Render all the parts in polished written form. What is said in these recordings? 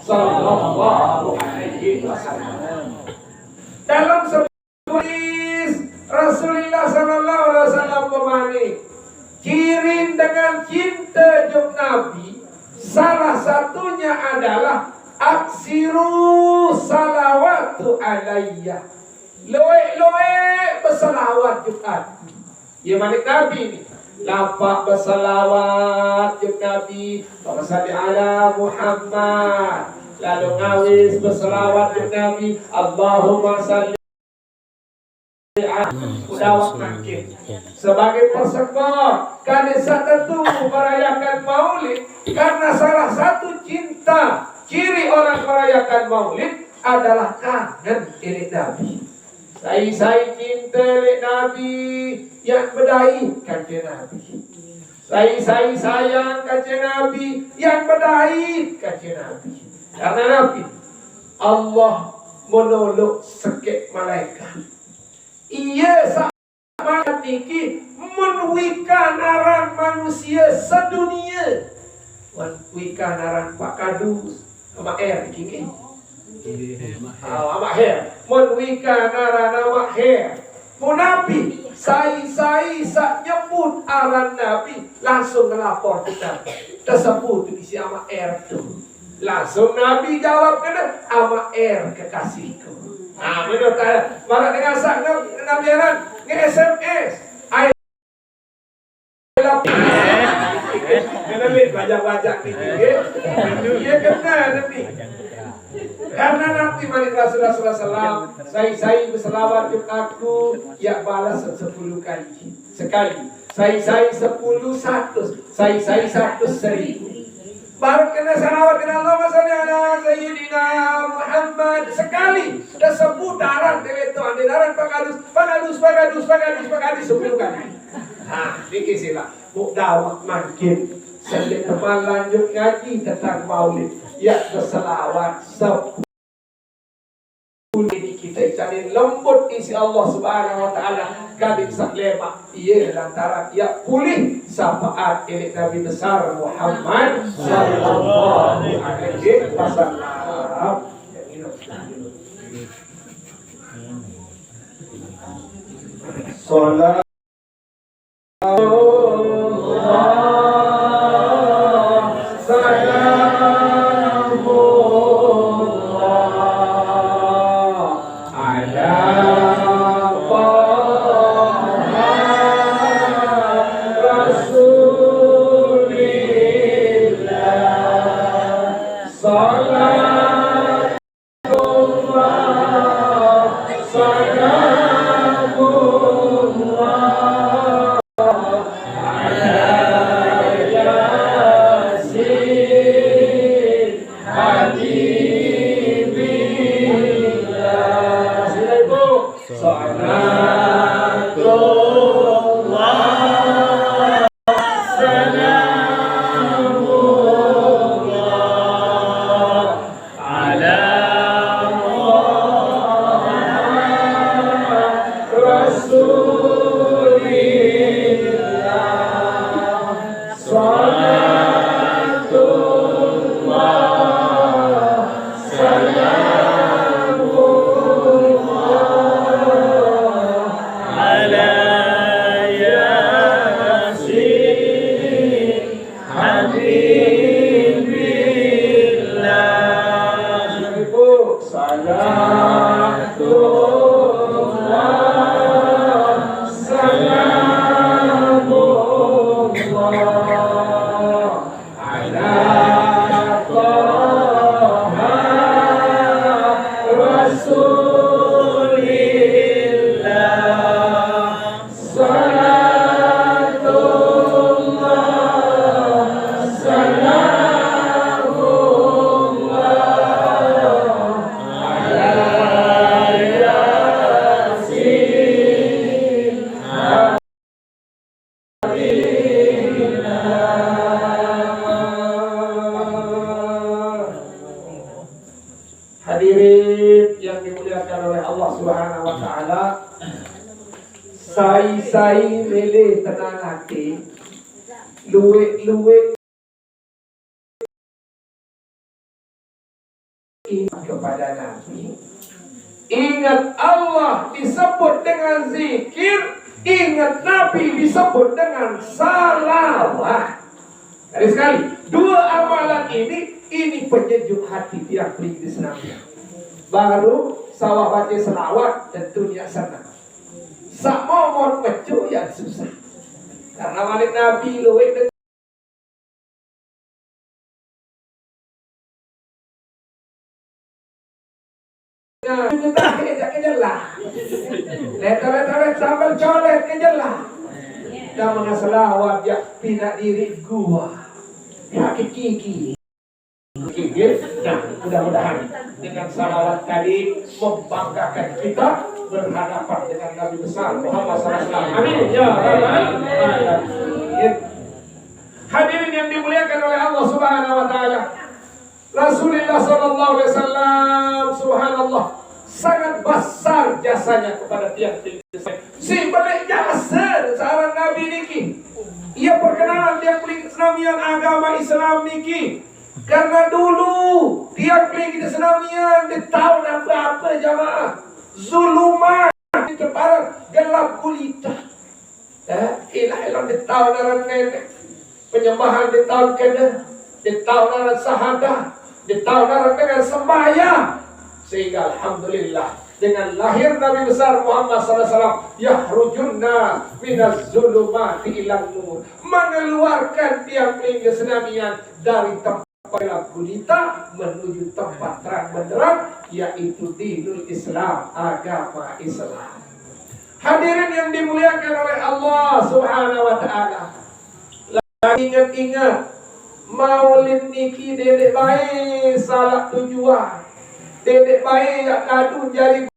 sallallahu alaihi wasallam. Dalam sebuah hadis Rasulullah sallallahu alaihi wasallam memanik ciri dengan cinta jok Nabi, salah satunya adalah aksiru salawatu alayya, loe bersalawat jok Nabi. Ya malik Nabi ni lapak bersalawat jok Nabi, salli ala Muhammad, lalu ngawis bersalawat jok Nabi, Allahumma salli Udawak makin sebagai persekor kanisa tentu merayakan maulid, karena salah satu cinta ciri orang merayakan maulid adalah kangen ilik Nabi. Saya cinta ilik Nabi yang berdai kanjeng Nabi. Saya sayang kanjeng Nabi yang berdai kanjeng Nabi. Karena Nabi Allah menolong sekek malaikat. Ia sama niki menwika naran manusia sedunia, menwika naran Pak Kadus sama air kini, sama air, menwika naran sama air. Munabi, saya sak nyebut aran Nabi langsung ngelapor kita, tersebut di si sama air tu, langsung Nabi jawab kena sama air kekasihku. Nah, menurut saya, malah dengan sak nabiaran nge-SMS. I love you. Nabi bajak-bajak ni. Dia kena Nabi. Karena Nabi Malik Rasulullah SAW, saya berselawat untuk aku, ya balas 10 kali. Sekali. Saya 10 100. Saya 100 1000. Baru kena salawat kena Allahumma shalli ala Sayyidina Muhammad sekali. Dah sebut daran teleton, daran pakadus 10 kali. Nah, dikit sila. Mukdawak makin. Selit teman lanjut ngaji tentang maulid. Ya berselawat 10. Ini kita cari lembut isi Allah Subhanahu wa taala gading sak lemak ia lantaran ia pulih syafaat ilik Nabi besar Muhammad sallallahu alaihi wasallam. Salat hadirin yang dimuliakan oleh Allah Subhanahu wa taala, saya milih tenang hati, luwek kepada Nabi. Ingat Allah disebut dengan zikir, ingat Nabi disebut dengan salawat. Sekali, dua amalan ini penyejuk hati tiap kali disenangkan. Baru sawah baca selawat tentunya senang. Sak momon mecu yang susah. Karena malik Nabi luwih kejelah. Letter sambal colet kejelah. Dan mengasalawat ya pinak diri gua. Ya kiki. Nah, mudah-mudahan dengan salawat tadi membanggakan kita berhadapan dengan Nabi besar Muhammad SAW. Amin. Ya Rabbal Alamin. Hadirin yang dimuliakan oleh Allah Subhanahu Wa Taala. Rasulullah Sallallahu Alaihi Wasallam, Subhanallah, sangat besar jasanya kepada tiang-tiang. Si balik jasa seorang Nabi niki. Ia perkenalan tiang-tiang Islamian agama Islam niki. Karena dulu tiang-tiang Islamian di tahun apa jamaah zuluman di tempat gelap gulita. Ilah di tahun orang nenek penyembahan di tahun kena, di tahun orang sahadah, di tahun orang dengan sembahyang. Sehingga alhamdulillah dengan lahir Nabi besar Muhammad SAW, yahrujunna minaz zulumati ilan nur, mengeluarkan tiang-tiang Islamian dari tempat gelap gulita menuju tempat terang benderang, yaitu dinul Islam, agama Islam. Hadirin yang dimuliakan oleh Allah Subhanahu Wa Taala, ingat-ingat maulid niki dedek baik salah tujuan, dedek baik yang kadu jari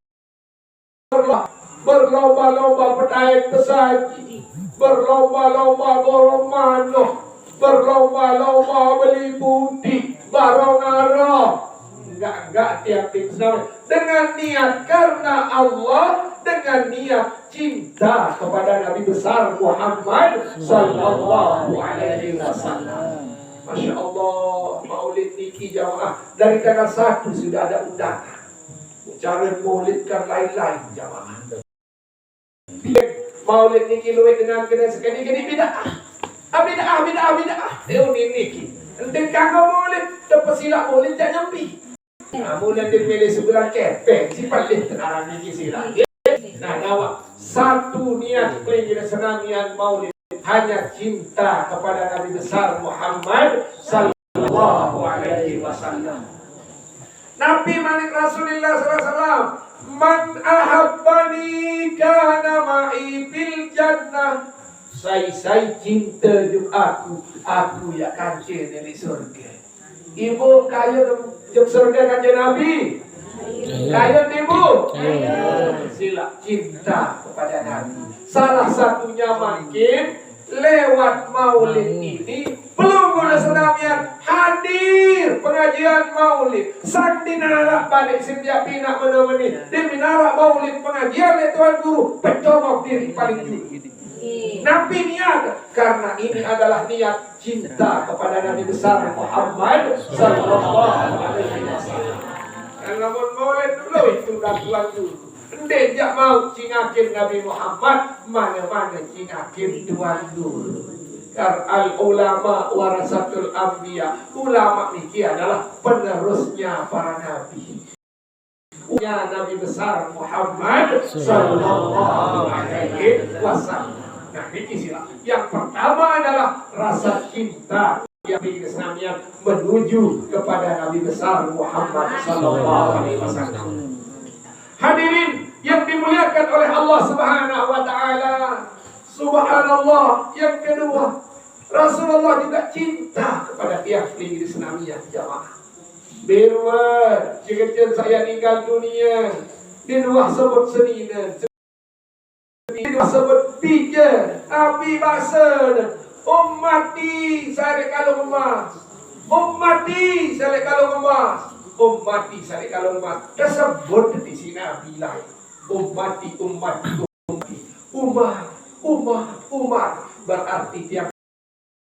berlomba-lomba petai pesaji, berlomba-lomba borong manoh, berlomba-lomba beli putih, barong arah. Enggak tiap-tiap sama. Dengan niat karena Allah, dengan niat cinta kepada Nabi besar Muhammad Sallallahu Alaihi Wasallam. Masya Allah, maulid niki jamaah dari tanggal 1 sudah ada undangan. Cara maulidkan lain-lain jamaah. Maulid niki luwih dengan kena sekali-kali bid'ah. Bid'ah. Ini niki. Enten kagak maulid, dapat silap maulid jak nyampi. Mulai dipilih sebulan kepeng, si paling tenarang niki silap. Nah, awak satu niat pelingin senamian maulid hanya cinta kepada Nabi besar Muhammad Sallallahu Alaihi Wasallam. Nabi Malik Rasulullah SAW, man ahabbani kana ma'i fil jannah. Saya cinta aku ya kancing dari surga. Ibu kaya jok surga kancing Nabi. Kaya ibu. Sila cinta kepada Nabi. Salah satunya mungkin lewat maulid ini belum guna senamian hadir pengajian maulid sang dinarak balik setiap pinak menemani di minarak maulid pengajian oleh Tuan Guru pencomok diri paling tinggi. Nabi niat karena ini adalah niat cinta kepada Nabi besar Muhammad Sallallahu Alaihi Wasallam. Namun maulid dulu itu Tuan Guru. Ndejak mau cingakin Nabi Muhammad, mana-mana cingakin Tuan Guru. Al ulama warasatul anbiya. Ulama ini adalah penerusnya para nabi. Ya Nabi besar Muhammad Sallallahu Alaihi Wasallam. Nah, ini sila. Yang pertama adalah rasa cinta yang Islamnya menuju kepada Nabi besar Muhammad Sallallahu Alaihi Wasallam. Hadirin yang dimuliakan oleh Allah Subhanahu Wa Taala. Subhanallah. Yang kedua, Rasulullah juga cinta kepada tiap-tiap Islamiyah jamaah. Berwat, jika saya tinggal dunia, di luar sebut senina, di luar sebut pijan, Nabi bahasa, ummati saya kalau emas, ummati saya kalau emas. Ummati saya kalau emas tersebut di sini Nabi lain. Ummati umat berarti tiap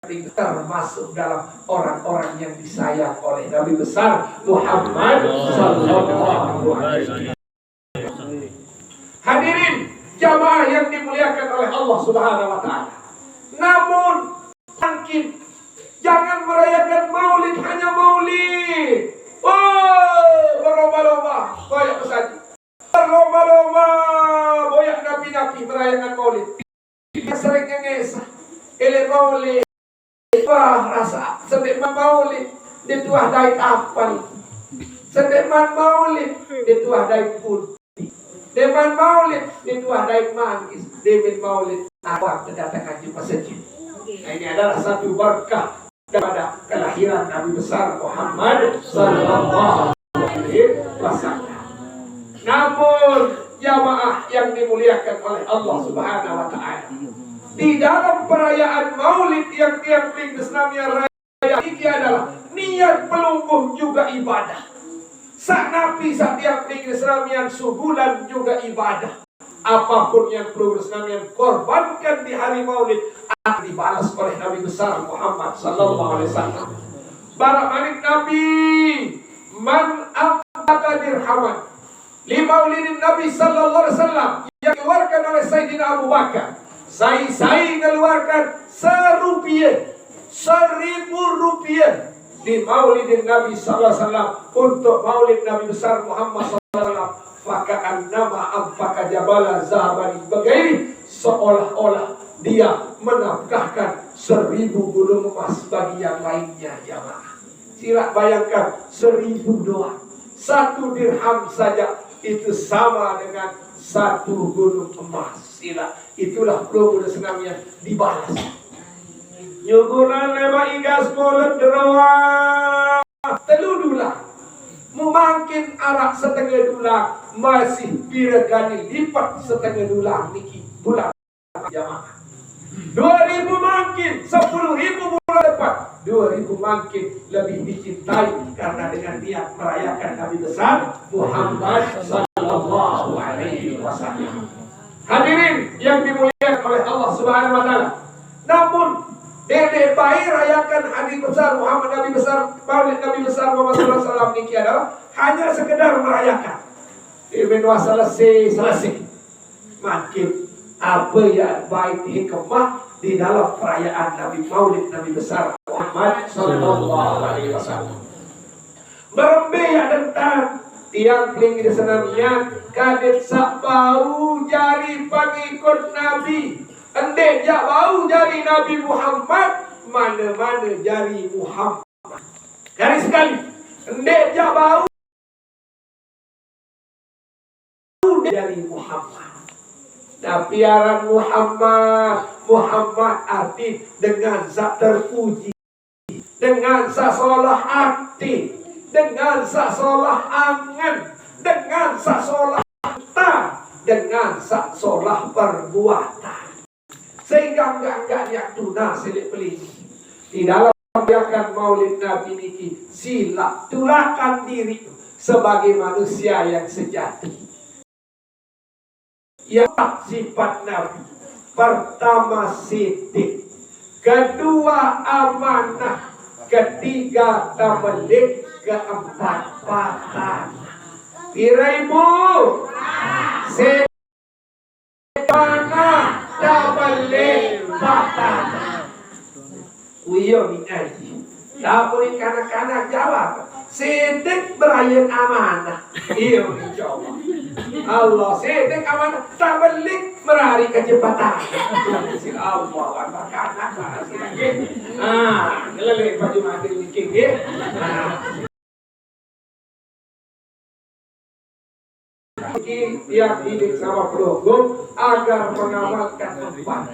termasuk dalam orang-orang yang disayang oleh Nabi besar Muhammad sallallahu alaihi wasallam. Hadirin jamaah yang dimuliakan oleh Allah Subhanahu wa taala. Namun mungkin jangan merayakan Maulid hanya Maulid. Berlomba-lomba banyak pesan. Berlomba-lomba banyak nabi-nabi merayakan Maulid. Sering ngesah ele Maulid. Wah, rasa sedeman Maulid dituah dai tapal. Sedeman Maulid dituah dai pun. Deman Maulid dituah dai manggis. Demen Maulid awak kedatangan di masjid. Nah, ini adalah satu berkah daripada kelahiran Nabi besar Muhammad sallallahu alaihi wasallam. Namun jamaah yang dimuliakan oleh Allah Subhanahu wa taala, di dalam perayaan Maulid yang tiap Islamnya raya ini adalah niat pelungguh juga ibadah. Sak Nabi setiap Islamnya sebulan juga ibadah. Apapun yang perlu Islamnya korbankan di hari Maulid akan dibalas oleh Nabi besar Muhammad sallallahu alaihi wasallam. Barak manik Nabi man abaka dirhaman li maulidin Nabi sallallahu alaihi wasallam yang dikeluarkan oleh Sayyidina Abu Bakar. Saya mengeluarkan ₹1,000 di maulidin Nabi sallallahu alaihi wasallam untuk maulid Nabi besar Muhammad sallallahu alaihi wasallam. Faka'an nama ampaka jabala zahabani bagaini, seolah-olah dia menafkahkan 1.000 gunung emas bagi yang lainnya. Jamaah, sila bayangkan 1.000 doang, 1 dirham saja itu sama dengan 1 gunung emas. Sila itulah promo senamnya dibalas. Nyuguran lema igas mulut derawa teludulah memangkin arak setengah dulang masih biregani lipat setengah dulang niki bulan jamaah. 2.000 mangkin 10.000 bulan depan 2.000 mangkin lebih dicintai karena dengan niat merayakan Nabi besar Muhammad sallallahu alaihi wasallam. Hadirin yang dimuliakan oleh Allah Subhanahu wa taala. Namun dede bayi rayakan hari besar Muhammad Nabi besar Maulid Nabi besar Muhammad sallallahu alaihi wasallam niki adalah hanya sekedar merayakan. Ibnu selesai. Makin apa yang baik hikmah di dalam perayaan Nabi Maulid Nabi besar Muhammad sallallahu alaihi wasallam. Berembe ya dentan tiang peling di senamian kadet sak bau jari pengikut Nabi. Endek jak bau jari Nabi Muhammad, mana-mana jari Muhammad. Dari sekali, endek jak bau jari Muhammad. Tapi aran Muhammad arti dengan zat terpuji, dengan zat solah arti, dengan zat solah angan, dengan zat solah ta, dengan zat solah perbuatan. Sehingga enggak tuna selik pelih di dalam merayakan Maulid Nabi niki sila tulakan diri sebagai manusia yang sejati. Ya sifat Nabi pertama sidik, kedua amanah, ketiga tabelik, keempat patah. Piraibu mana tabalik patah. Uyo minaji. Tapi kanak-kanak jawab, sedek berayan amanah. Iyo menjawab. Allah sedek amanah, tabalik merari kecepatan. Allah Akbar kanak ngelelek baju mati bikin ya. Yang hidup sama pelunggung agar mengamalkan empat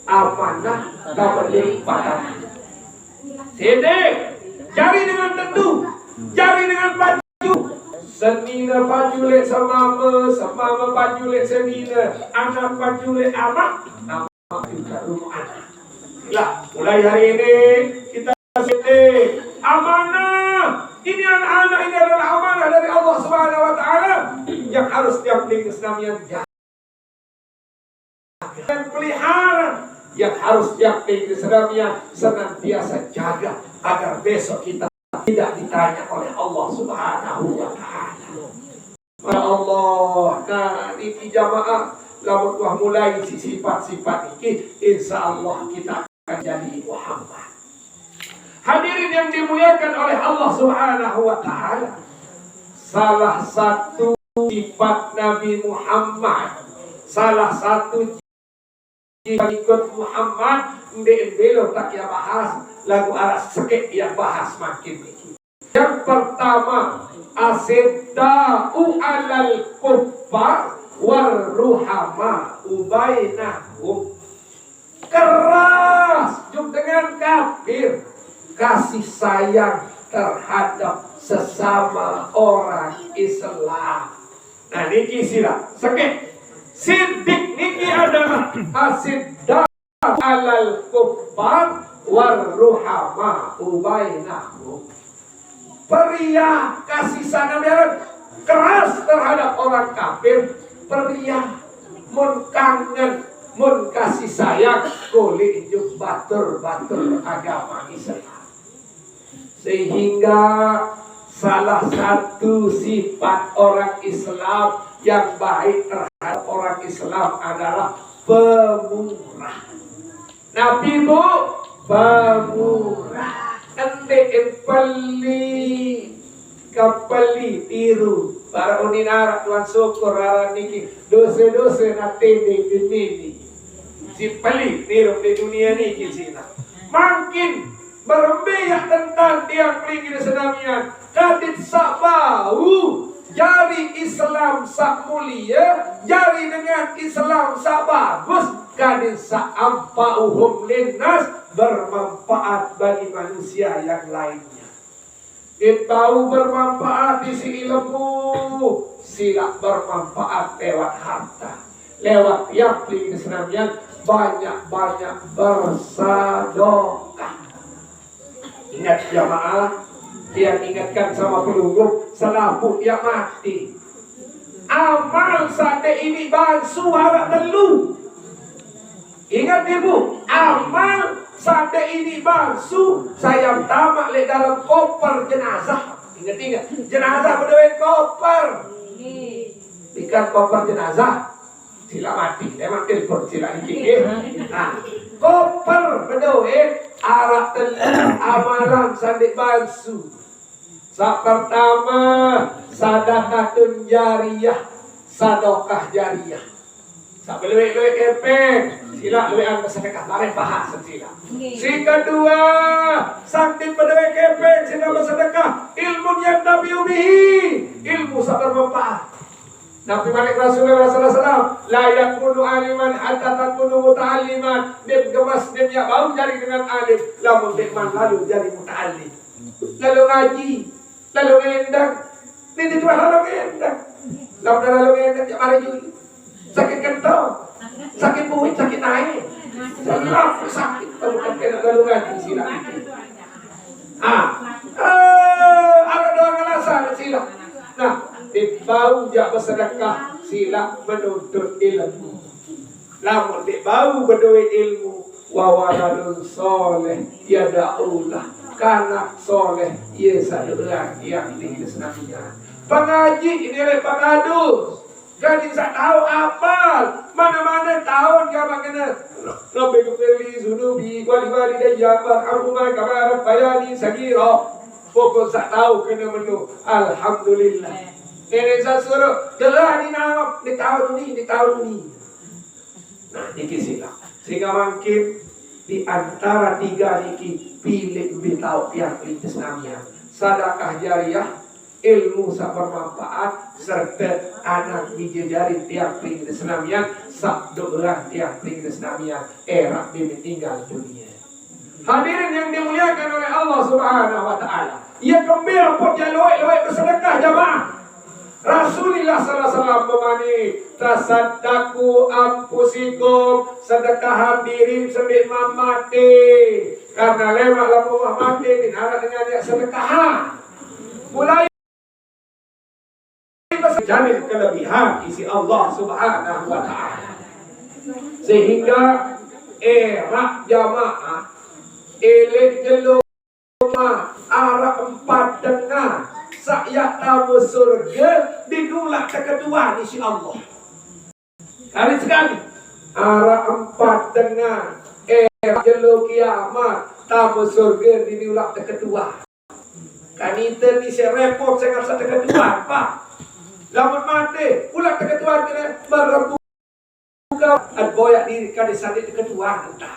amanah tabalik patah. Sedek jari dengan tentu, jari dengan baju. Senina baju lek semama baju lek senina, anak baju lek anak, nama juga rumah anak. Lah, mulai hari ini kita sedek amanah. Ini anak-anak ini adalah amanah dari Allah Subhanahu wa taala yang harus setiap Islam yang jaga dan pelihara. yang harus tiap minggu sedangnya senantiasa jaga agar besok kita tidak ditanya oleh Allah Subhanahu wa Ta'ala. Ya Allah, nah ini jamaah lamun wah mulai sifat-sifat ini, insya Allah kita akan jadi Muhammad. Hadirin yang dimuliakan oleh Allah Subhanahu wa Ta'ala, salah satu sifat Nabi Muhammad, salah satu ikut Muhammad ndek belok tak ya bahas lagu arah sekek yang bahas makin ini. Yang pertama, asidda'u 'alal kuffar warruhama ubainahum. Keras dengan kafir, kasih sayang terhadap sesama orang Islam. Nah niki sila sekek siddiq niki adalah asidda'u 'alal kuffar warruhama ubainahum. Periah kasih sayang keras terhadap orang kafir, periah mun kangen mun kasih sayang boleh juk batur-batur agama Islam. Sehingga salah satu sifat orang Islam yang baik terhadap orang Islam adalah pemurah. Nabi Bu pemurah. Ente peli kapali tiru para uninara tuan syukur arah niki dosa-dosa natende ini si peli tiru di dunia niki sina makin berembiak tentang tiang pelingin sedamian kadit sak bau jari Islam sak mulia jari dengan Islam sak bagus kadit sak ampauhum linnas bermanfaat bagi manusia yang lainnya. Tahu bermanfaat di si ilmu, sila bermanfaat lewat harta, lewat yakin senamian banyak-banyak bersedekah. Ingat jamaah, dia ingatkan sama pelunggup selaput yang mati. Amal sate ini bansu harap telu. Ingat ibu, amal sate ini bansu saya tamak le dalam koper jenazah. Ingat jenazah berdoa koper. Ikan koper jenazah sila mati. Emang telepon sila dikit. Nah, koper berdoa arak telur amalan sate bansu. Sak pertama sadaqatun jariyah, sedekah jariyah. Sak belewek-lewek kepeng sila lewean bersedekah bareng bahas sila. Si kedua sakit berlewek kepeng sila bersedekah ilmu yang Nabi ubihi ilmu sak bermanfaat. Nabi Malik Rasulullah SAW la yakunu aliman hatta takunu muta'alliman. Dia gemas dia punya bau jari dengan alim lamun dekman lalu jadi muta'allim lalu ngaji lalu ngendang ini cuma lalu ngendang lalu ngendang ya mari juga sakit kentong, sakit buit, sakit naik, sakit bukan kena galungan sila. Ada doang alasan sila. Nah, di bau jak bersedekah sila menuntut ilmu. Lamun di bau berdoa ilmu, wawaladun soleh yada'ulah kanak soleh yesadulah yang disenaminya. Pengaji ini adalah pengadus. Gadis tak tahu apal mana-mana tahun kamu kena Rabbi gufirli zunubi wali daya warhamhuma kama rabbayani sagira. Pokok tak tahu kena menu alhamdulillah. Nenek saya suruh telah ni nama di tahun ni. Nah niki sila sehingga mungkin di antara tiga niki pilih lebih tahu yang lintas namanya sedekah jariyah, ilmu sak bermanfaat serta anak bidadari tiap pring senamian sak doa tiap pring senamian era meninggal dunia. Hadirin yang dimuliakan oleh Allah Subhanahu wa Ta'ala, ia gembira pun jaloi bersedekah jamaah. Rasulullah sallallahu alaihi wasallam memani tasaddaku ampusikum, sedekahan diri sambil mati karena lewat lamu mati dinara dengan dia sedekahan. Mulai jamin kelebihan isi Allah Subhanahu wa Ta'ala. Sehingga Era jamaah elek jeluk arah 4 dengar saya tamu surga dinulak kedua ni si Allah. Kali sekali arah 4 dengar jeluk kiamat tamu surga dinulak kedua. Kan itu ni saya repot saya nggak bisa kedua apa? Lamun mati ulah kedua kena merebuka boyak diri kan disandit kedua entah.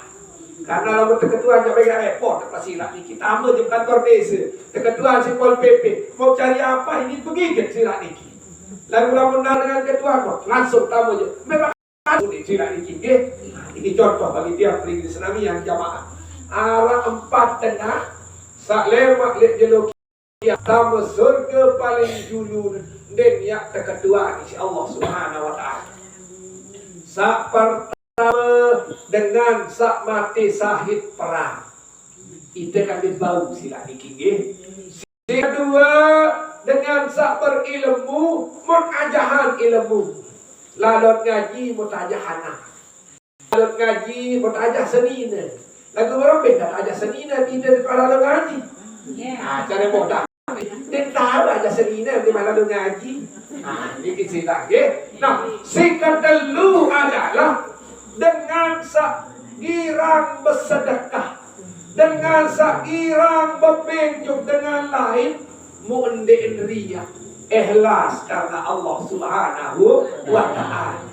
Karena lamun ketua nya bagi repot pasti lah niki tamu di kantor desa ketua si Pol PP mau cari apa ini begigit sila niki lalu lamun dengan ketua kok langsung tamu je memang di sila niki ini contoh bagi dia pergi di senami yang jamaah arah 4 tengah sak lemak lek jelok tamu surga paling dulu dan ya ketua ni si Allah Subhanahu wa taala sak dengan sak mati sahid perang itu kan bau sila niki nggih. Kedua dengan sak berilmu mutajahan ilmu lalot ngaji mutajahana lalot ngaji mutajah senina lagu orang beda aja senina tidak kalau ngaji cara bodoh dia tahu aja senina di mana lu ngaji ini sila nggih. Nah si kedelu adalah dengan sakirang bersedekah, dengan sakirang berbenjuk dengan lain, mu'ndin riya, ikhlas karena Allah Subhanahu wa ta'ala.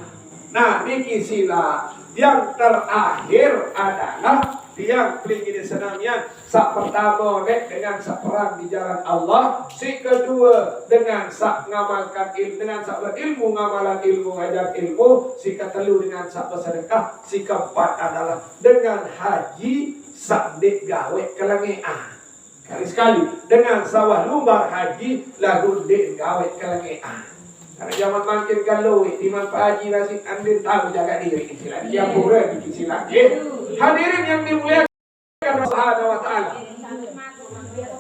Nah, niki sila yang terakhir adalah yang pelingin senamian sak pertama dengan sak perang di jalan Allah, si kedua dengan sak ngamalkan ilmu, dengan sak berilmu ngamalan ilmu ngajar ilmu, si ketelu dengan sak bersedekah, si keempat adalah dengan haji sak dek gawe kelengean. Kali sekali dengan sawah lumbar haji lagu dek gawe kelengean. Karena zaman makin galau iman Pak Haji nasi andin tahu jaga diri istilah dia pura di istilah hadirin yang dimuliakan Allah Subhanahu wa taala.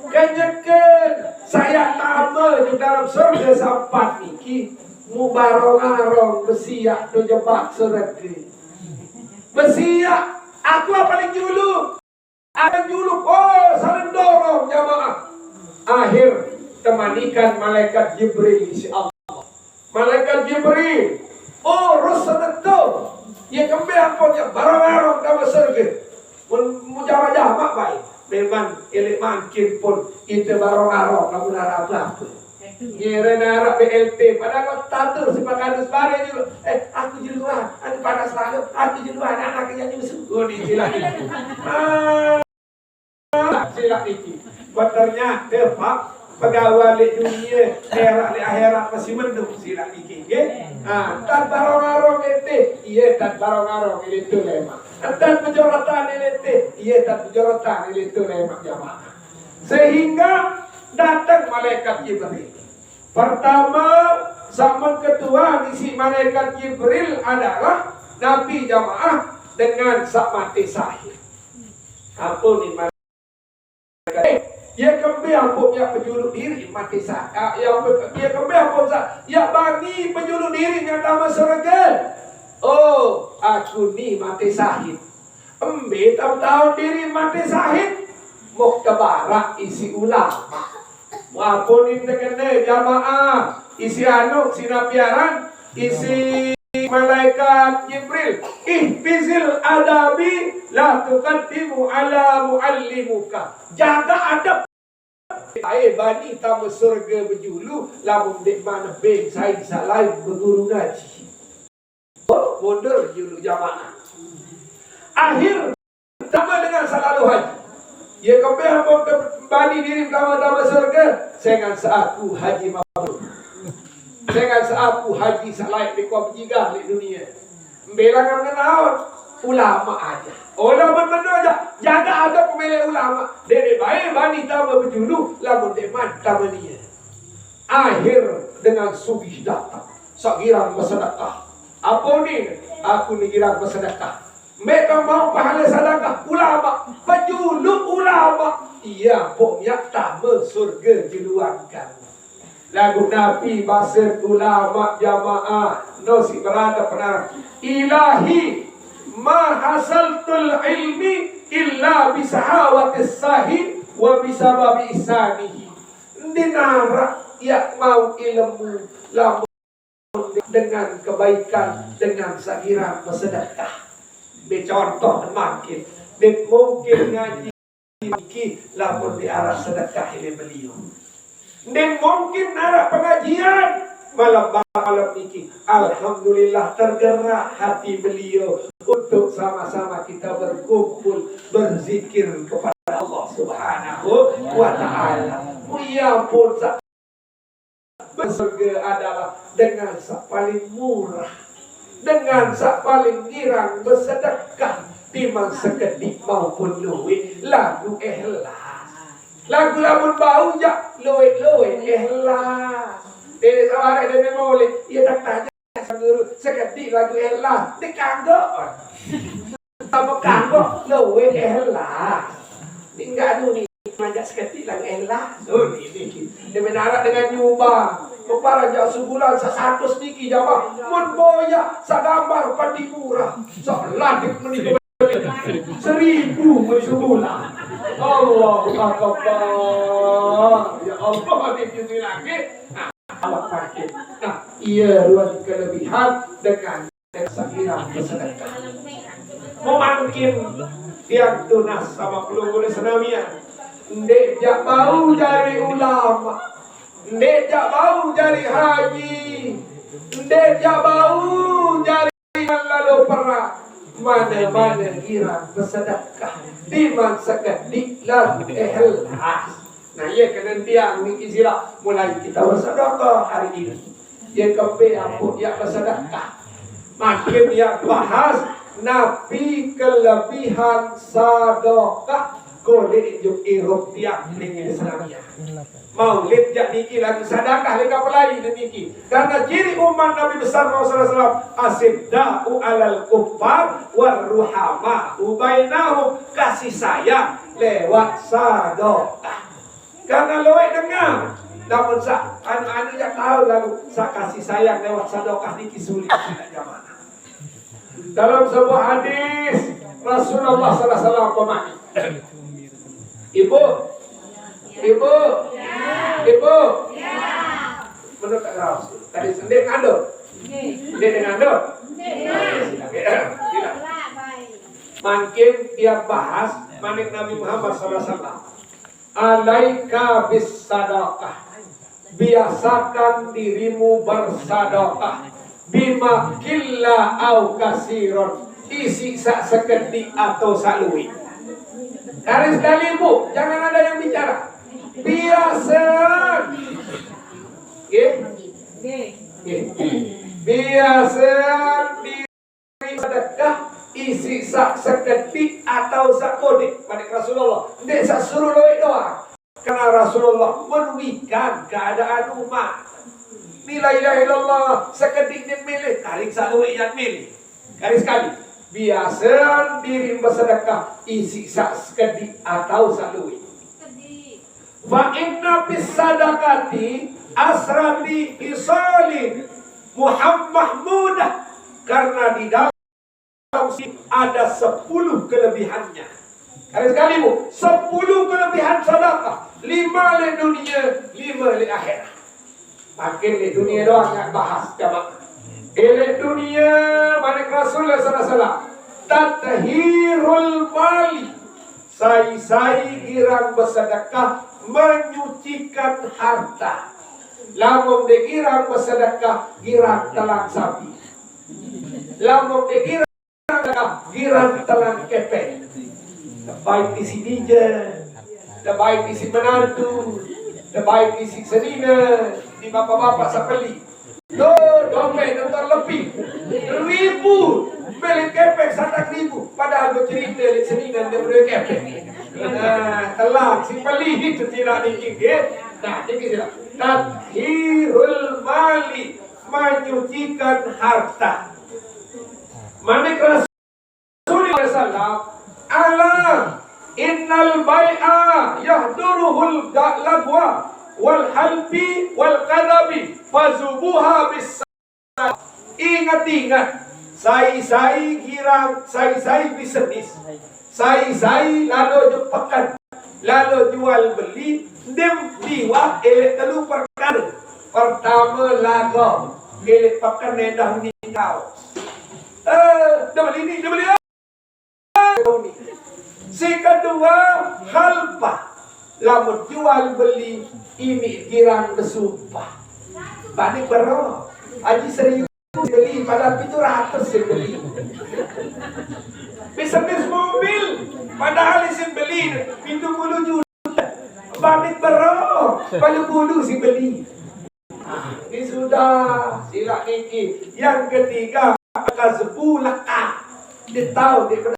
Kenyakan saya tambah di dalam surga sampat niki mubarong-arong besiak do jebak seregi. Besiak aku paling dulu. Akan dulu saling dorong jamaah. Akhir temanikan malaikat Jibril si Allah. Malaikat Jibril urus sedetul ya kembali ampun ya barang-barang dalam surga mujawajah mak baik memang elek makin pun itu barang-barang kamu narap apa ngira narap BLT padahal tatur si pakadus bare juga aku jeluan aku panas lalu aku jeluan anaknya juga sungguh di sila ini sila ini ternyata pak pegawai di dunia akhirat masih mendung sila iki nggih. Tan barong-arong ete, iya tan barong-arong itu lemak. Tan pejorotan ete, iya tan pejorotan itu lemak jamaah. Sehingga datang malaikat Jibril. Pertama, zaman kedua si malaikat Jibril adalah Nabi jamaah dengan sak mati sahih. Ampun ni malaikat ya kembali ampun ya penjuluk diri mati sah ya kembali ampun sah ya bagi penjuluk diri yang nama surga. Oh aku ni mati sahid embe tahu diri mati sahid mau kebarak isi ulama maupun kena jamaah isi anu sinapiaran isi malaikat Jibril ihfizil adabi la tuqaddimu ala muallimuka jaga adab bani tamu surga berjulu lamun dek mana beng saya salai berguru ngaji mundur julu jamaah akhir sama dengan selalu haji ya kembali diri tamu surga saya dengan seaku haji mabrur dengan seaku haji salai di kuat berjigah di dunia belangan kenaon ulama aja ulama mana aja jaga ada pemilik ulama dede baik bani tambah berjulu lamun deman tambah dia akhir dengan sugih datang sakirang bersedekah apa ni aku ni girang bersedekah mereka mau pahala sedekah ulama berjulu ulama iya poknya tambah surga juluan kamu lagu Nabi basir ulama jamaah no si berada pernah ilahi ma hasaltul ilmi illa bisahawatis sahi wa bisababi isanihi. Dinara ya mau ilmu lamun dengan kebaikan, dengan sagiran bersedekah. Contoh makin mungkin ngaji iki lamun di arah sedekah ini beliau. Dan mungkin arah pengajian malam ini alhamdulillah tergerak hati beliau untuk sama-sama kita berkumpul berzikir kepada Allah Subhanahu wa ta'ala. Ya pun surga adalah dengan sak paling murah, dengan sak paling girang bersedekah timbang sekedik maupun luwih. Lagu ikhlas, lagu lamun bau jak luwih ikhlas. Dari saware dene boleh ia tak tanya guru sekedik lagu ikhlas dikanggok. Sama kanggok luwih ikhlas. Tinggal dulu ngajak seketik lagu ikhlas. Oh ini dia menarak dengan nyumbang. Kepala jak sebulan 100 niki jamaah. Mun boya sak gambar padi murah. Sak ladik menika 1000 sebulan. Allahu akbar. Ya Allah dipuji lagi. Nah, ia luar kelebihan dengan sakiran bersedekah. Mungkin yang tunas sama pelunggu senamian. Ndek jak bau jari ulama, ndek jak bau jari haji, ndek jak bau jari lalu perang. Mana-mana kira bersedekah diman sekedik lagu ikhlas. Nah, ia kena tiang ni sila mulai kita bersedekah hari ini. Ia kempe ampun ia bersedekah. Makin ia bahas Nabi kelebihan sedekah. Kolej juk irok tiap dengan Islamia. Maulid jak niki lagi sedekah leka pelai niki. Karena ciri umat Nabi besar Muhammad sallallahu alaihi wasallam asyiddaa'u 'alal kuffar warruhama'u bainahum, kasih sayang lewat sedekah. Karena loe dengar namun anu yang tahu lalu kasih sayang lewat sedekah niki sulit tidak zaman. Dalam sebuah hadis Rasulullah sallallahu alaihi wasallam pemani Ibu, ibu, ibu. Menurut Rasul tadi sendiri ngandung, sendiri ngandung. Makin dia bahas manik Nabi Muhammad SAW. Alaika bis sadaqah, biasakan dirimu bersadaqah. Bima killa au kasiron, isi sak sekedik atau saluwi. Garis sekali bu, jangan ada yang bicara. Biasa, biasa diri sedekah isi sak seketik atau sak kodik. Pada Rasulullah, tidak sak suruh loe doang. Karena Rasulullah merugikan keadaan umat. La ilaha illallah sekedik yang milih, tarik sak loe yang milih. Garis sekali. Biasa diri bersedekah isi sak sekedik atau salui. Fa inna bis sadaqati asrati isalin muhammadah, karena di dalam ada 10 kelebihannya. Garis sekali bu, 10 kelebihan sedekah, 5 di dunia, 5 di akhirat. Makin di dunia doang yang bahas jamaah. Ilek dunia manik Rasulullah SAW tatahirul mali, sai girang bersedekah menyucikan harta. Lamun de girang bersedekah girang telang sapi, lamun de girang telang kepek. Baik di sini je, baik di sini menantu, baik di sini senina, di bapak-bapak sapeli. Dompet nonton lebih 1000 beli kepek 100.000, padahal bercerita di sini dan dia beli kepek. Nah, telah si peli itu tidak dikit. Nah, ini tidak. Tathirul mali, menyucikan harta. Manik Rasulullah sallallahu ala innal bai'a yahduruhul lagwa wal halbi wal qadabi fazubuha bis. Ingat Sai girang, sai bisnis. Sai lalu jepakan, lalu jual beli, dem liwat elek telu perkara. Pertama lagu, elek pakan nedah ni kau. Dah beli ni, dah beli ni. Si kedua halpa, lalu jual beli ini girang bersumpah. Bani berapa? Haji serius beli, padahal itu ratus beli. Bisnis mobil, padahal isin beli pintu bulu juta. Bani berapa? Paling bulu si beli. Ini sudah sila niki. Yang ketiga kazbulaka. Dia tahu dia kena.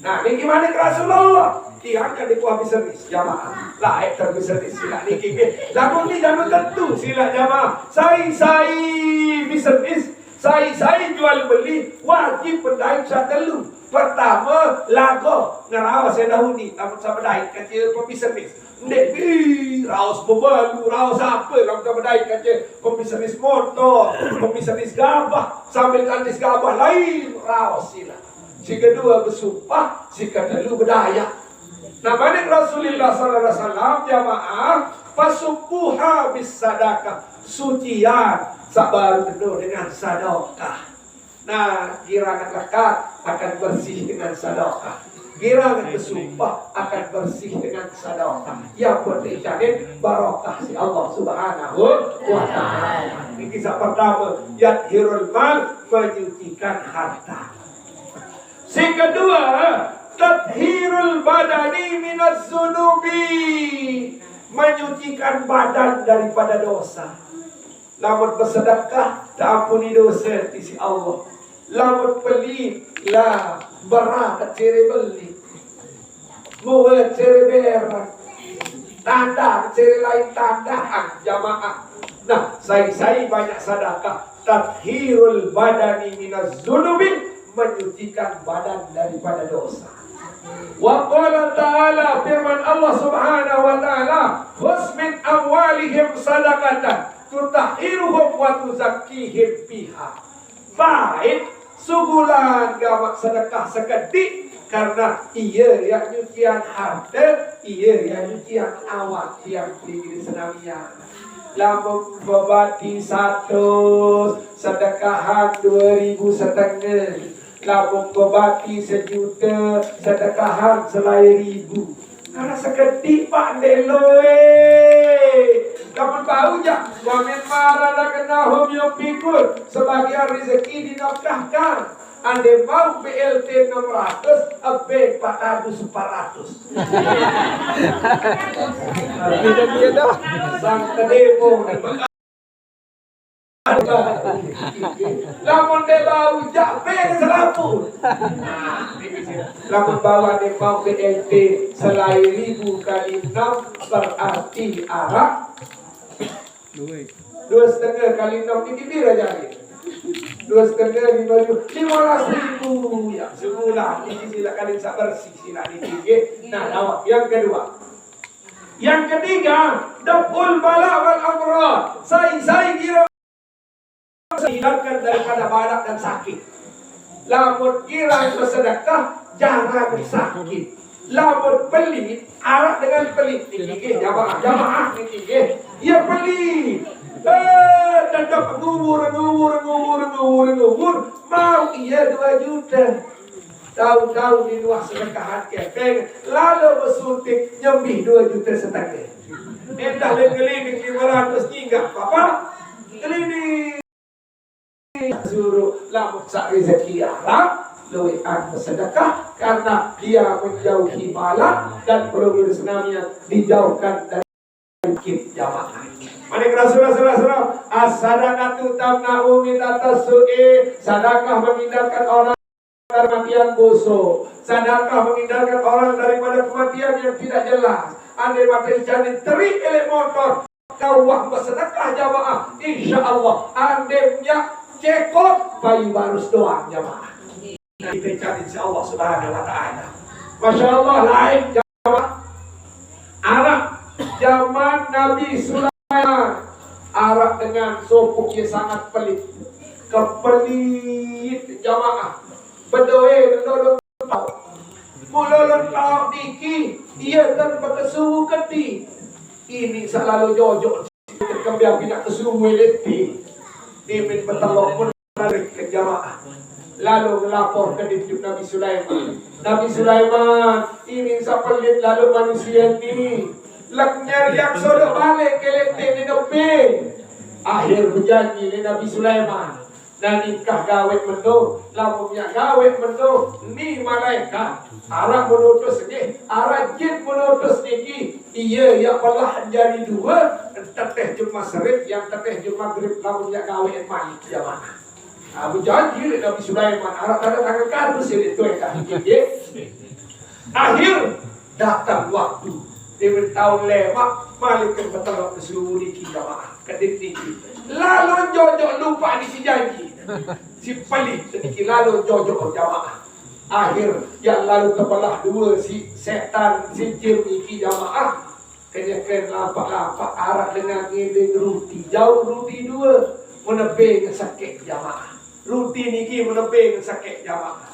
Nah, niki mana ke Rasulullah? Diangkat di kuah bisnis jamaah. Laik terbisnis sila niki. Lagu ni jangan tentu sila jamaah. Sai bisnis, sai jual beli wajib pendai satu. Pertama lagu ngarawas saya dahuni namun sama dai kecil pembisnis. Ndek raus bebalu, raus apa kamu kabadai kace pembisnis motor, pembisnis gabah, sambil kantis gabah lain raus sila. Si kedua bersumpah, si kedua berdaya. Nah, balik Rasulullah sallallahu alaihi wasallam jamaah pasupuha bis sadaqah, sucian sabar penuh dengan sedekah. Nah, girangan lekat akan bersih dengan sedekah. Girangan bersumpah akan bersih dengan sedekah. Yang berjamin barokah si Allah Subhanahu wa taala. Ini kisah pertama, yathirul mal, menyucikan harta. Si kedua, tathhirul badani minaz zunubi, menyucikan badan daripada dosa. Lamun bersedekah, diampuni dosa di sisi Allah. Lamun pelit, lah berat ciri beli. Muat ciri berak. Tanda ciri lain tandaan jamaah. Nah, saya banyak sedekah. Tathhirul badani minaz zunubi, menyucikan badan daripada dosa. Wa qala ta'ala, firman Allah Subhanahu wa ta'ala, khudh min amwalihim sadaqatan tutahhiruhum wa tuzakkihim biha. Baik sebulan gamak sedekah sekedik, karena ia yang nyucian harta, ia yang nyucian awak yang diri senamian. Lamun berbati 100, sedekahan 2.500. Lamun berbati 1.000.000, sedekahan 1.000. Karena sekedik Pak Deloe. Kamu tahu ya, wamin marada kenahum yupikun, sebagian rezeki dinafkahkan. Anda mau BLT 600, AB 400. Dia dah sang kedemo. Lamun dia bau jabe selapu. Lamun bawa dia mau BLT selain 1.000 kali 6 berarti Arab 2,5 kali 6 ini bila jadi 2,5 5.000 ya sebulan. Ini silakan insya bersih sila ini. Nah, awak yang kedua, yang ketiga, daful bala wal amrad. Saya kira hindarkan daripada balak dan sakit. Lamun kira bersedekah jangan sakit. Lamun pelit, arak dengan pelit ini jamaah ini ia pelit. Tetap ngubur mau ia 2 juta. Tahu-tahu di luar sedekahan kepeng, lalu bersuntik nyembih 2,5 juta. Entah keliling 500 hingga apa? Keliling suruh lamun sak rezeki Arab luwean bersedekah karena dia menjauhi balak dan perlu senamnya dijauhkan dari sakit jamaah. Manik Rasulullah as-sadaqatu tamna'u min at-tasu'i, sedekah menghindarkan orang dari kematian busuk. Sedekah menghindarkan orang daripada kematian yang tidak jelas. Andai mati jadi terik elek motor, kau wah bersedekah jamaah, insyaallah andainya cekot bayi barus doang jamaah. Kita cari insyaallah subhanahu wa ta'ala. Masya Allah lain jamaah. Arab zaman Nabi Sulaiman, Arab dengan sopuk yang sangat pelit. kepelit jamaah berdoa nolong tau mulolon tau niki ia kan berkesuhu keti ini selalu jojok kembali pindah kesuhu meleti dimin betelok pun menarik ke jamaah lalu melapor ke dituk Nabi Sulaiman. Nabi Sulaiman ini sapelit lalu manusia ini laknya riak sodok balik ke lete di nepi akhir berjanji ni Nabi Sulaiman dan nikah gawet mendo lamunya gawet mendo ni malaikat arah menutus ni arah jin menutus niki iya yang belah jari dua teteh cuma serip yang teteh cuma grip lamunya gawet malik jamaah berjanji Nabi Sulaiman arah tanda tangan kardus itu akhir datang waktu di tahun lemak malik bertelok ke seluruh niki jamaah kedik niki lalu jojok lupa di si janji si pelit sedikit lalu jojok jamaah akhir yang lalu terbelah dua si setan si jin niki jamaah kenyakan lapak-lapak arah dengan ngiling ruti jauh ruti dua menebing sakit jamaah ruti niki menebing sakit jamaah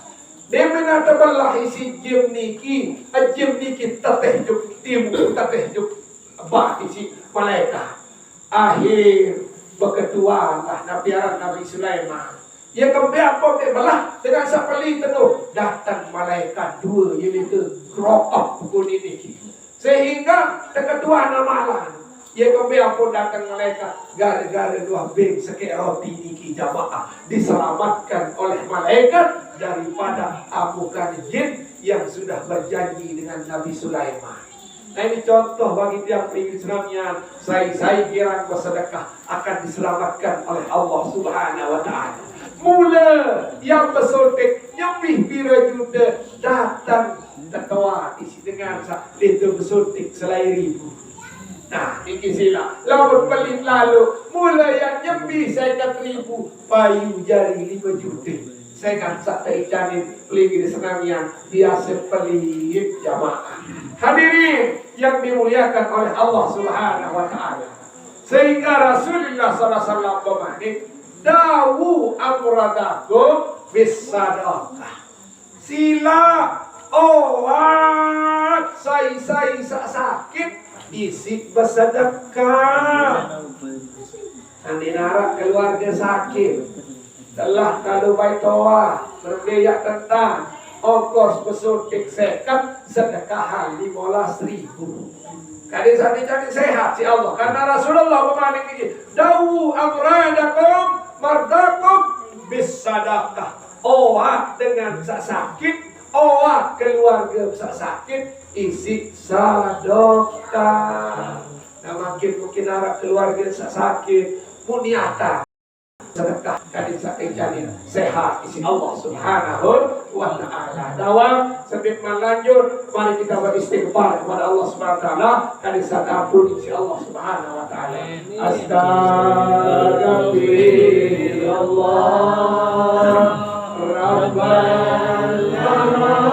dia benar terbelah si jin niki teteh juk timu teteh juk bah isi malaikat akhir berketuaan lah Nabi Sulaiman. Ia kembali apa dia belah dengan sapeli tenuh datang malaikat dua iaitu rokok pukul ini. Sehingga keketuaan amalan. Ia kembali apa datang malaikat gara-gara dua bing sekek roti niki jamaah diselamatkan oleh malaikat daripada amukan jin yang sudah berjanji dengan Nabi Sulaiman. Nah ini contoh bagi tiap Islamnya saya kira bersedekah akan diselamatkan oleh Allah Subhanahu wa taala. Mula yang bersotek nyembih bira juta datang ketua isi dengan itu bersotek selai ribu. Nah ini sila lamun pelit lalu mula yang nyembih saya kat ribu payu jari 5 juta. Saya kan sak icanin peligi di senamian biasa pelit jamaah. Hadirin yang dimuliakan oleh Allah Subhanahu wa taala. Sehingga Rasulullah sallallahu alaihi wasallam bermanik dawu amradakum bisadaqah. Sila saya sakit isi bersedekah. Andinara keluarga sakit telah kalau baik toa berbiak tentang ongkos bersuntik sekat sedekahan 15.000. Kadang jadi sehat si Allah karena Rasulullah bermanik ini dawu amradakum mardakum bisadaqah. Oak dengan sakit, oak keluarga sakit isi sedekah. Nah mungkin arah keluarga sakit muniata sedekah kadang sakit jadi sehat isi Allah Subhanahu wa taala. Dawam sebelum melanjut mari kita beristighfar kepada Allah Subhanahu wa taala kadang sakit ampun isi Allah Subhanahu wa taala. Astagfirullah Rabbal alamin.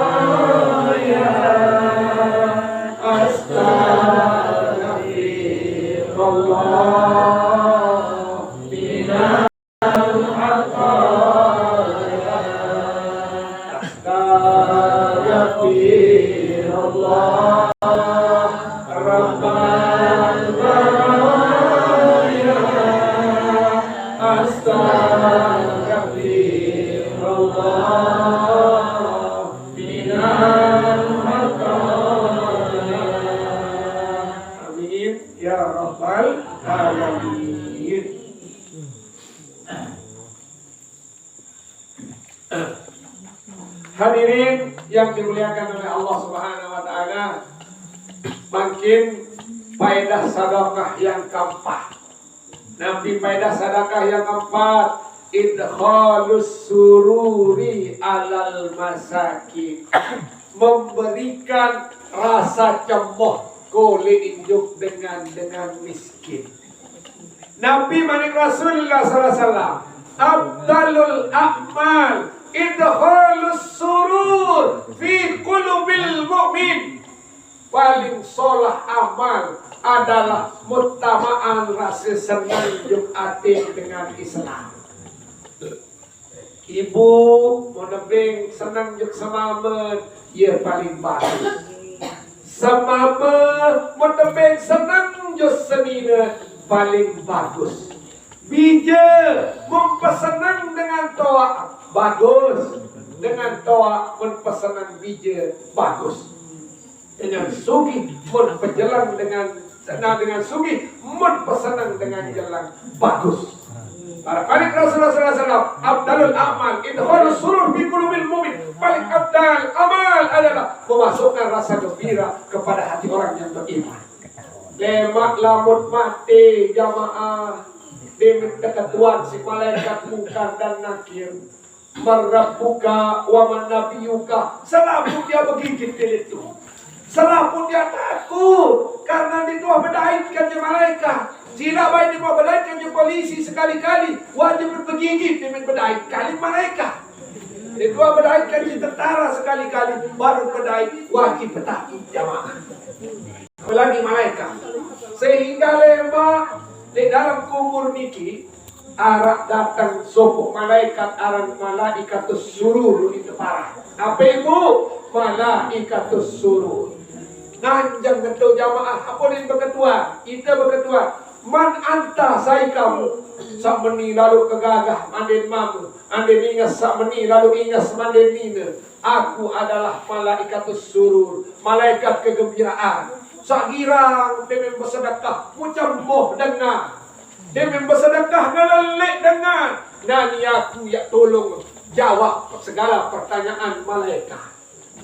Astagfirullah Hadirin yang dimuliakan oleh Allah Subhanahu wa taala, makin faedah sedekah yang keempat. Nanti faedah sedekah yang keempat, idkhalus sururi alal masakin. Memberikan rasa cemoh kole injuk dengan miskin. Nabi manik Rasulullah sallallahu alaihi wasallam, afdalul a'mal idkhalus surur fi qulubil mu'min. Paling solah amal adalah mutama'an rasa senang jumatin dengan Islam. Ibu mau nebeng senang juk semamen, ia paling bagus. Semama mau nebeng senang juk senina paling bagus. Bija mempesenang dengan toa bagus, dengan toa mempesenang bija bagus. Dengan sugi memperjalan dengan sugi mempesenang dengan jalan bagus. Para paling Rasulullah SAW, abdalul amal idkhalus surur fi qulubil mu'min. Paling abdal amal adalah memasukkan rasa gembira kepada hati orang yang beriman. Lemak lamut mati jamaah diminta ketuan si malaikat munkar dan nakir. Marabbuka wa man nabiyuka. Selapun dia begigit itu. Selapun dia takut karena dituah bedaitkan je malaikat. Sila baik di bawah bedaitkan je polisi sekali-kali wajib bergigit dengan bedait kali malaikat. Dituah bedaitkan je tentara sekali-kali baru bedait wajib bertakut jamaah. Apalagi malaikat. Sehingga lemak di dalam kubur niki arak datang sopok malaikat aran malaikatus surur itu parah. Apa ibu? Malaikatus surur. Nanjang ketua jamaah apa ini berketua? Kita berketua. Man anta sai kamu. Sak meni lalu kegagah manden mamu. Ande ingas sak meni lalu ingas manden nina. Aku adalah malaikatus surur, malaikat kegembiraan. Sak girang dia bersedekah macam moh dengar. Dia bersedekah ngelelek dengar. Nani aku yang tolong jawab segala pertanyaan malaikat.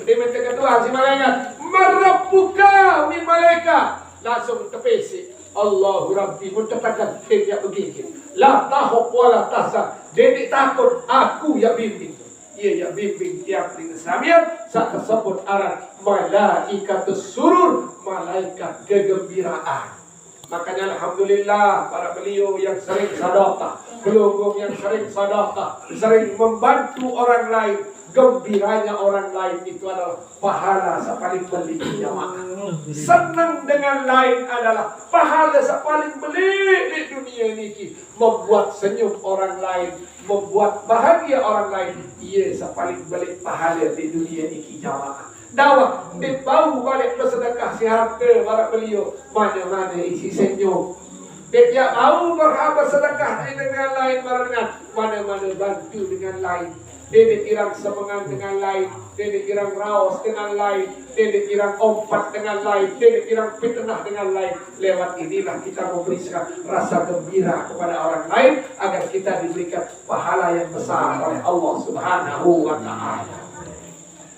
Dia minta ketua si malaikat, marabbuka min malaikat. Langsung tepesi. Allahu Rabbi mentetapkan dia begini. La tahok wala tahzan. Dia takut aku yang bimbing. Ia yang bimbing tiap di Islamian saat tersebut arah malaikatus surur, malaikat kegembiraan. Makanya alhamdulillah para beliau yang sering sedekah, pelunggung yang sering sedekah, sering membantu orang lain. Gembiranya orang lain itu adalah pahala paling beli jamaah. Senang dengan lain adalah pahala paling beli di dunia ini. Membuat senyum orang lain, membuat bahagia orang lain, ia paling beli pahala di dunia ini jamaah. Dakwah dibau balik bersedekah si harta para beliau mana-mana isi senyum. Dia tahu bersedekah dengan lain dengan mana-mana bantu dengan lain. Dia irang semengan dengan lain, dia irang raos dengan lain, dia irang ompat dengan lain, dia irang fitnah dengan lain. Lewat inilah kita memberikan rasa gembira kepada orang lain agar kita diberikan pahala yang besar oleh Allah Subhanahu wa taala.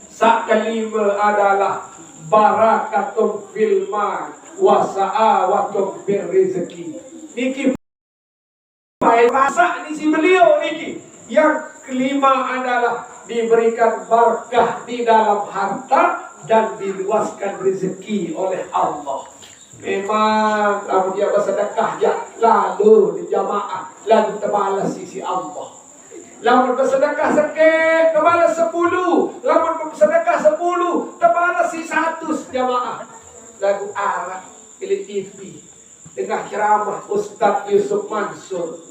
Sak kelima adalah barakatun fil mal wa sa'awatun bir rizki. Niki rasa si beliau niki. Yang kelima adalah diberikan barakah di dalam harta dan diluaskan rezeki oleh Allah. Memang kalau dia bersedekah ya lalu di jamaah lalu terbalas sisi Allah. Lamun bersedekah sikit terbalas 10, lamun bersedekah 10 terbalas si 100 jamaah. Lagu Arab pilih TV dengan ceramah Ustaz Yusuf Mansur.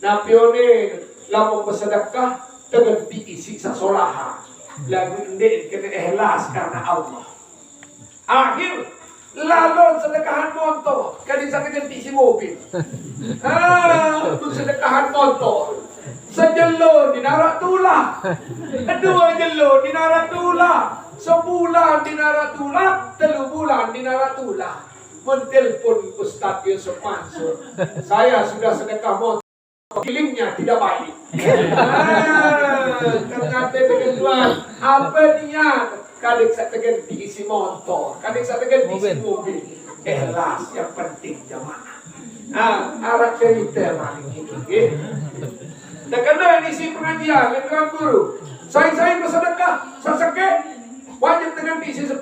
Napionin lamun bersedekah dengan diisi solaha. Lagu ini kena ikhlas karena Allah. Akhir lalu sedekahan motor kan bisa ganti si mobil. Sedekahan motor. Sejelur dinarak tulah. Dua jelur dinarak tulah. Sebulan dinarak tulah, 3 bulan dinarak tulah. Mentelpon Ustaz Yusuf Mansur. Saya sudah sedekah motor. Kilingnya tidak baik. Ternyata dengan Tuhan apa niat? Kadang saya tekan diisi motor, kadang saya tekan diisi mobil. Ikhlas yang penting jamaah. Arah cerita maling ini. Dan kena isi pengajian dengan guru. Saya bersedekah, sesakit wajib dengan diisi 10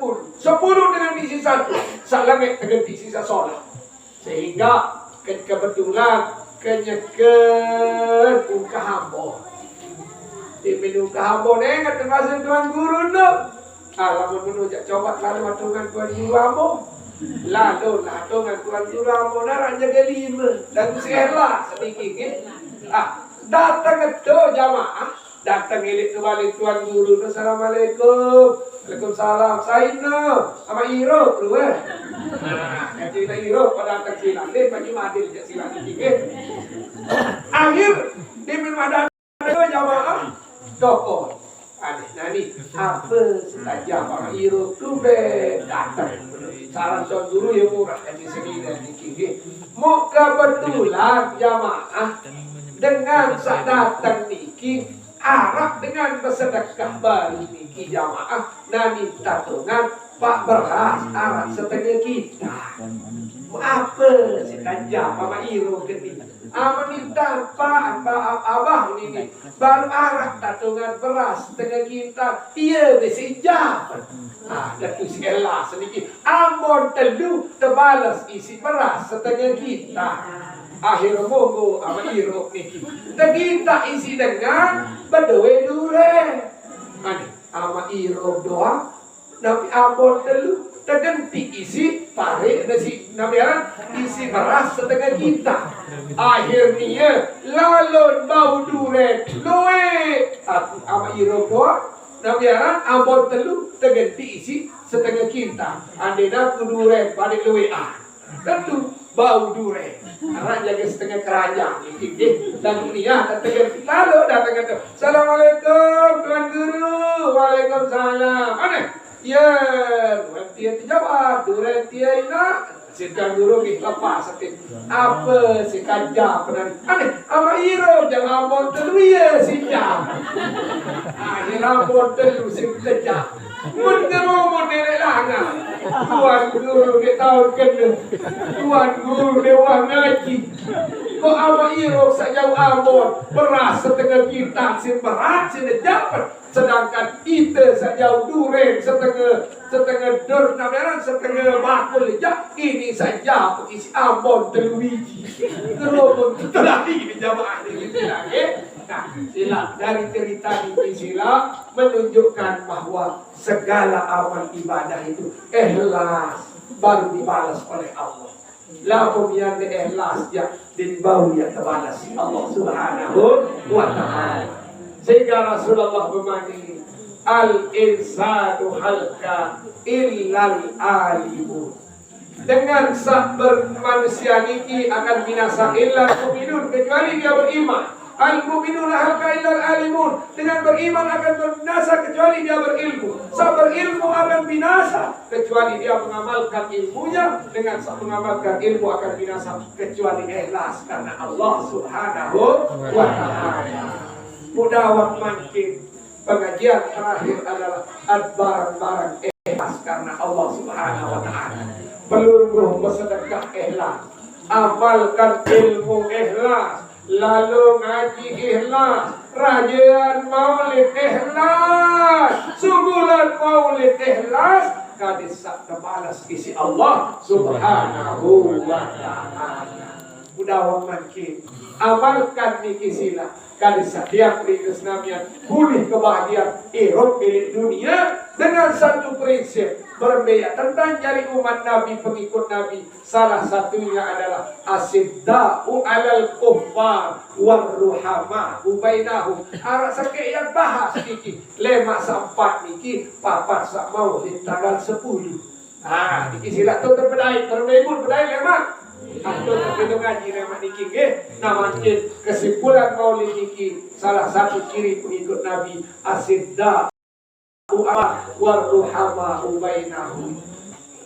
dengan diisi 1, salangit dengan diisi solat. Sehingga kebetulan kenyeker uka hambo. Di menu uka hambo nengat termasuk tuan guru no. Alamun menujak coba lalu matungan tuan guru hambo. Lalu dengan tuan guru hambo naranya ke 5. Dan siapa sedikit. datang itu jamaah, datang ilik ke balik tuan guru. Assalamualaikum. Waalaikumsalam. Saidno sama Iro keluar. Nah, yang cerita Iro pada datang silang deh, bagi madil je silang dikit. Akhir di minum ada jamaah toko. Nani apa saja para Iro tu datang. Saran tuan guru yang murah yang disini dan dikit. Mau kebetulan jamaah dengan sak datang niki Arab dengan bersedekah baru niki jamaah nani tatungan Pak beras Arab setengah kita. Apa si kajah Mama Iro gini? Minta Pak abah ini baru Arab tatungan beras setengah kita. Iya besi jam. Datu si Ella sedikit. Ambon telu terbalas isi beras setengah kita. Akhir monggo ama Iro niki. Kita isi dengan bedewe dure. Ama Iro doang. Nabi ambon telu terganti isi tarik nasi nabiaran isi beras setengah kita. Akhirnya lalon bau dure loe. Aku ama Iro doang. Nabiaran ambon telu terganti isi setengah kita. Andena ku dure balik loe tentu bau dure. Karena jaga setengah kerajaan ini dan dunia tetap lalu datang itu. Assalamualaikum tuan guru. Waalaikumsalam. Aneh. Ya, dia jawab. Dure dia ina. Si tuan guru kita lepas sakit. Apa si kaja penari. Aneh. Ama Iro jangan ambon telu ya si jam. Akhir ambon telu si kejam. Menjeromo nenek lana. Tuan guru di tahun kedua. Tuan guru dewa ngaji. Kok ama Iro sejauh ambon beras setengah kita sin berat sin dapat. Sedangkan kita sejauh duren setengah dur nameran setengah bakul aja. Ini saja isi ambon telu biji. Geromo terakhir di jamaah ini lagi. Nah, sila dari cerita ini sila menunjukkan bahwa segala amal ibadah itu ikhlas baru dibalas oleh Allah. La pemian ikhlas ya din bau ya terbalas Allah Subhanahu wa taala. Sehingga Rasulullah bermani al-insanu halka illal alimun. Dengan sak bermanusia ini akan binasa illal mu'minun kecuali dia beriman. Al-mu'minuna halka illal alimun. Dengan beriman akan binasa kecuali dia berilmu. Sak berilmu akan binasa kecuali dia mengamalkan ilmunya. Dengan sak mengamalkan ilmu akan binasa kecuali ikhlas karena Allah Subhanahu wa ta'ala. Mudah makin pengajian terakhir adalah barang-barang ikhlas karena Allah Subhanahu wa ta'ala. Peluru bersedekah ikhlas, amalkan ilmu ikhlas, lalu ngaji ikhlas, rajaan maulid ikhlas, sebulan maulid ikhlas, kadis sak terbalas isi Allah Subhanahu wa ta'ala. Mudah makin amalkan niki sila kadis setiap ringkas namian pulih kebahagiaan hidup milik dunia dengan satu prinsip berbeda tentang jari umat Nabi pengikut Nabi. Salah satunya adalah asidda'u alal kuffar warruhama ubainahum. Arak sakit yang bahas niki lemak sampat niki papat sak mau di tanggal 10. Niki sila tu terpedai termebut pedai lemak. Aku terpedung ngaji lemak niki namanya kesimpulan maulid niki salah satu ciri pengikut Nabi asidda'u warruhama ubainahum.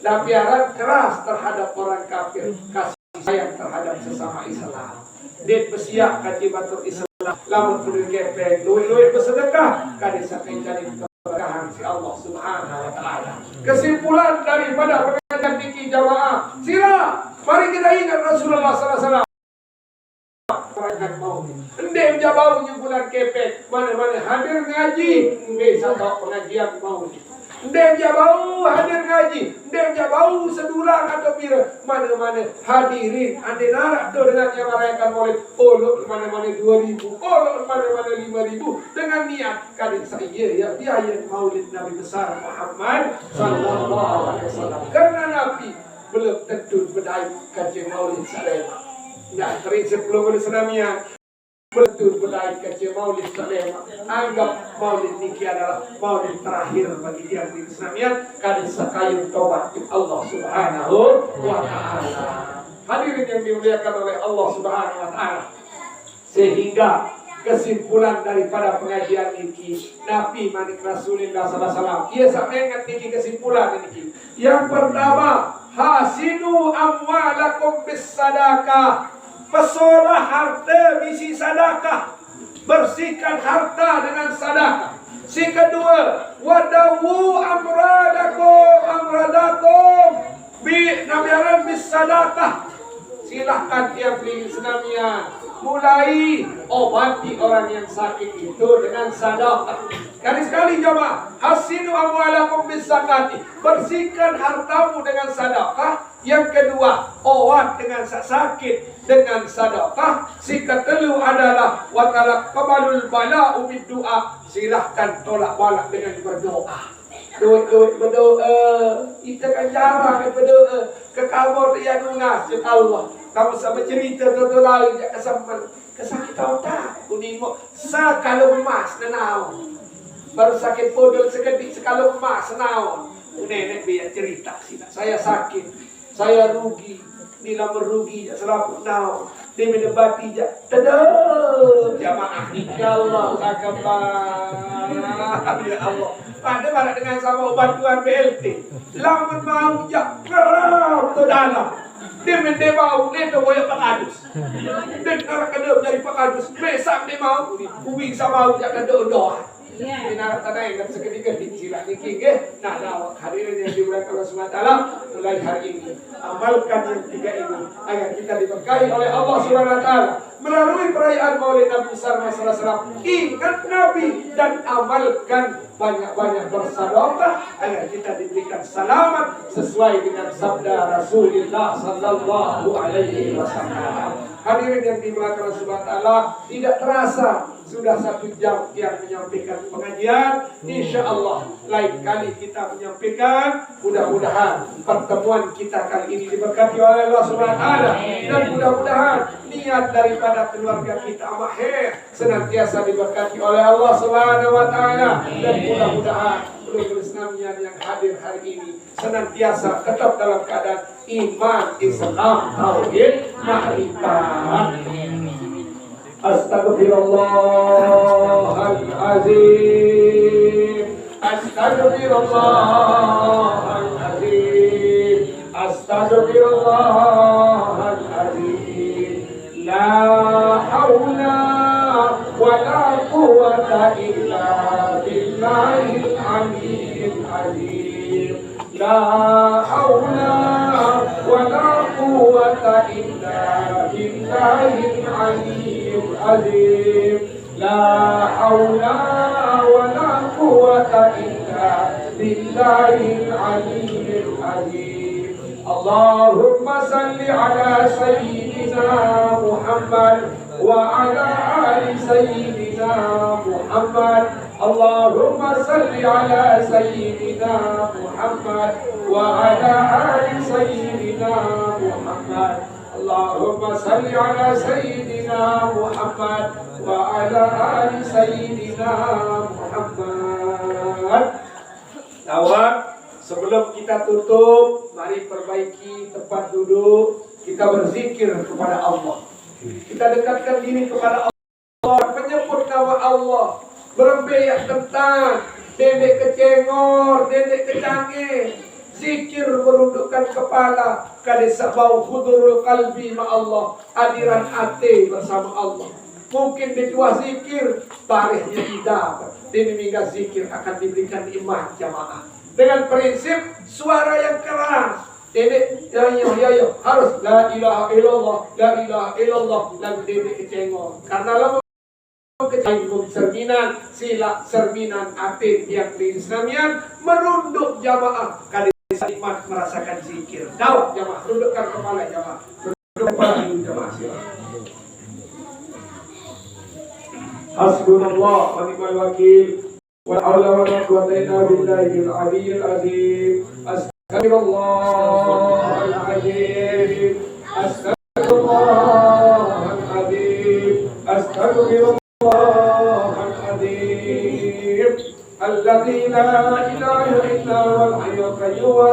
Lapiaran keras terhadap orang kafir, kasih sayang terhadap sesama Islam. Dia bersiap kaji batur Islam, lamun kudu kepeng, luwih bersedekah, kadis saking jadi keberkahan si Allah Subhanahu wa taala. Kesimpulan daripada pengajian niki jamaah, sila mari kita ingat Rasulullah sallallahu alaihi wasallam. Ndem jabau bulan kepek mana-mana hadir ngaji bisa bawa pengajian mau. Ndem jabau hadir ngaji, ndem jabau sedulang atau pira mana-mana hadirin ande narak tu dengan yang merayakan maulid olok mana-mana 2000 olok mana-mana 5000 dengan niat kadang saya ya biaya maulid Nabi besar Muhammad sallallahu alaihi wasallam karena Nabi belum tentu berdaya kajian maulid saleh. Nah, prinsip belum ada senamian. betul benar kecil Maulid Sulaiman. Anggap Maulid niki adalah Maulid terakhir bagi yang di Islamian kali sekayun tobat Allah Subhanahu wa taala. Hadirin yang dimuliakan oleh Allah Subhanahu wa taala. Sehingga kesimpulan daripada pengajian niki Nabi Manik Rasulullah SAW ia sampai ingat niki kesimpulan niki. Yang pertama, hasinu amwalakum bis sadaqah. Pesolah harta misi sadakah. Bersihkan harta dengan sadakah. Si kedua, wadawu amradakum bi nabiyaran bis sadakah. Silahkan yang beli senamian, mulai obati orang yang sakit itu dengan sadaqah. Sekali-sekali jemaah, hasinu amwalakum bis zakati. Bersihkan hartamu dengan sadaqah. Yang kedua, obat dengan sakit dengan sedekah. Si ketelu adalah wa talaqabalul bala'u bid du'a. Silahkan tolak balak dengan berdoa. Doa berdoa. Kita kan jarang berdoa. Ke kamar dia nunas je Allah. Kamu sama cerita tu lain jak kesaman. Kesakit otak. Kunimo sekalo emas nanau. Baru sakit podol sekedik sekalo emas nanau. Nenek biar cerita sih. Saya sakit. Saya rugi, nila merugi, selaku nau, dia mendebati je, tadah, jamaah, ya Allah, akbar, ya Allah. Pada malah dengan sama bantuan BLT, lamun mau je, geram tu dalam, dia mendebau, dia tu boleh pengadus, dia nak kena menjadi pengadus, besok dia mau, kuing sama jangan doa. Ini nak tanah yang seketika dicilat niki ke. Nah, hadirin yang dimuliakan Allah Subhanahu wa taala, mulai hari ini amalkan yang tiga ini agar kita diberkahi oleh Allah Subhanahu wa taala melalui perayaan Maulid Nabi sallallahu alaihi wasallam. Ingat Nabi dan amalkan banyak-banyak bersedekah agar kita diberikan selamat sesuai dengan sabda Rasulullah sallallahu alaihi wasallam. Hadirin yang dimuliakan Allah Subhanahu wa taala, tidak terasa sudah 1 jam yang menyampaikan pengajian. Insya Allah lain kali kita menyampaikan. Mudah-mudahan pertemuan kita kali ini diberkati oleh Allah Subhanahu wa taala, dan mudah-mudahan niat daripada keluarga kita Mahir senantiasa diberkati oleh Allah Subhanahu wa taala, dan mudah-mudahan seluruh Islamian yang hadir hari ini senantiasa tetap dalam keadaan iman, Islam, tauhid, ma'rifat. Astaghfirullahalazim, astaghfirullahalazim, astaghfirullahalazim. La haula wa la quwwata illa billahil aliyyil azim. La haula wa la quwwata illa billahil aliyyil azim. La haula wa la quwwata illa billahil aliyyil azim. Allahumma salli ala sayyidina Muhammad wa ala ali sayyidina Muhammad. Allahumma salli ala sayyidina Muhammad wa ala ali sayyidina Muhammad. Allahumma salli ala sayyidina Muhammad wa ala ali sayyidina Muhammad. Tawak, sebelum kita tutup, mari perbaiki tempat duduk. Kita berzikir kepada Allah. Kita dekatkan diri kepada Allah, menyebut nama Allah, berembeyak tentang dedek kecengor, dedek kecanggih. Zikir merundukkan kepala, kadesa bau hudurul qalbi ma Allah, hadiran hati bersama Allah. Mungkin di dua zikir, barihnya tidak. Demi zikir akan diberikan iman jamaah. Dengan prinsip suara yang keras. Dedek, ya harus la ilaha illallah, la ilaha illallah, dan dedek kecengor. Karena lama kecengor cerminan, sila cerminan atin yang di Islamian merunduk jamaah. Kadang iman merasakan zikir. Dawat jamaah, rundukkan kepala jamaah. Runduk kepala jamaah silakan. Hasbunallah wa ni'mal wakil. Wa haula wa la quwwata illa billahil aliyyil azim. Astaghfirullahaladzim, astaghfirullahaladzim, astaghfirullahaladzim.